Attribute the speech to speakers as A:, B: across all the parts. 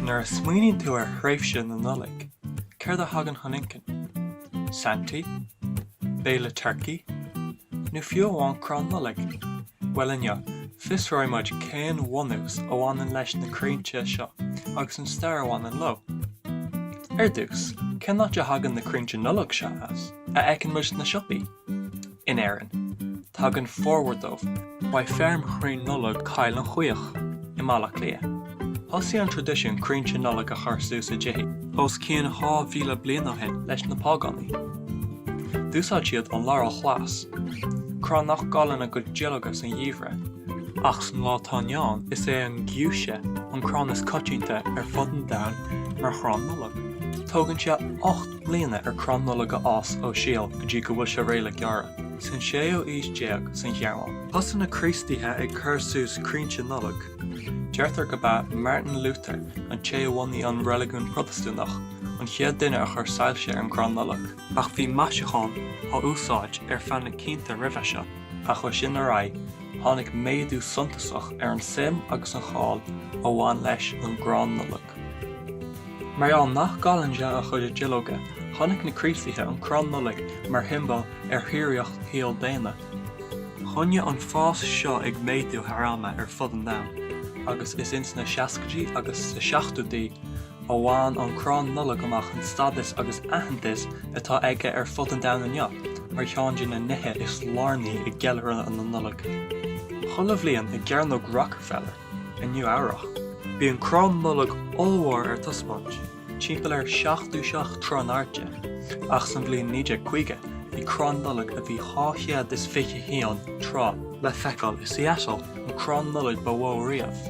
A: Nuair a smaoiníonn tú ar thréimhse na Nollaig, céir a thagann chun Santi, béle turkey, nó fiú amháin Crainn Nollaig. Well inne, fis roimuid cén bhunús a bhaineann leis na crainte seo agus an stair a bhaineann leo. Ar dús, cén áit a thagann na crainte Nollaig seo as, a eicín muid na siopaí? In éireann, thagann forwardómh, ba fearm Crainn Nollaig cail an chuoch i Mbealach Lia. Thosaí an tradiisiún crainte Nollaig a chuir suas a dtithe, os cían 2,000 bliain ó shin leis na págánaí. Dúsáid siad an lear chlas, Crann nach galann a go dialogas an dhíomhre, ach san lá táneán is é an ghiúise an crann is coitianta ar fud an domhan mar Crainn Nollaig. Tógann sé 8 bliana ar Crainn Nollaig a ás ó síol go dtí go bhfuil sé réile gearra, san 16 san chearmháin. Pas na Críostaithe ag chuir suas crainte Nollaig, deirtear go bith Martin Luther an 16 an Religún Protestantach an chéad duine a chur sailse an Crainn Nollaig, ach bhí maisiúcháin á úsáid ar fan na cinnte roimhe seo, a chu sin a raibh, tháinig méadú suntasach ar an sim agus an cháil ó bhain leis an Crainn Nollaig. Mar an nach galann sé a chud a dialóga, tháinig na Críostaithe an Crainn Nollaig mar himbal ar thíreacht thaobh déanamh. Chonne an fás seo ag méadú tharama ar fud an domhan, agus is ins na 60 agus sa 70 ó bhain an Crainn Nollaig amach an stadas agus aitheantas atá aige ar fud an domhan inniu, mar teann na nithe is lárnaí i gceilre an Nollaig. Chulah bhliain i gcearnóg Rockefeller, i New Airach, bhí an Crainn Nollaig ómhór ar tuspáint, timpeall ar 67 tránárte, ach san bhliain 1950 bhí Crainn Nollaig a bhí 550 haon trá le feiceáil i Seattle an Crainn Nollaig ba mhó riamh.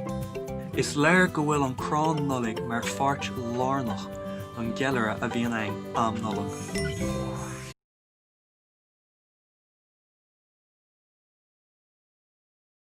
A: Is léir go bhfuil an Crainn Nollaig mar fáirt lárnach an gceilre a bhí an am Nollaig.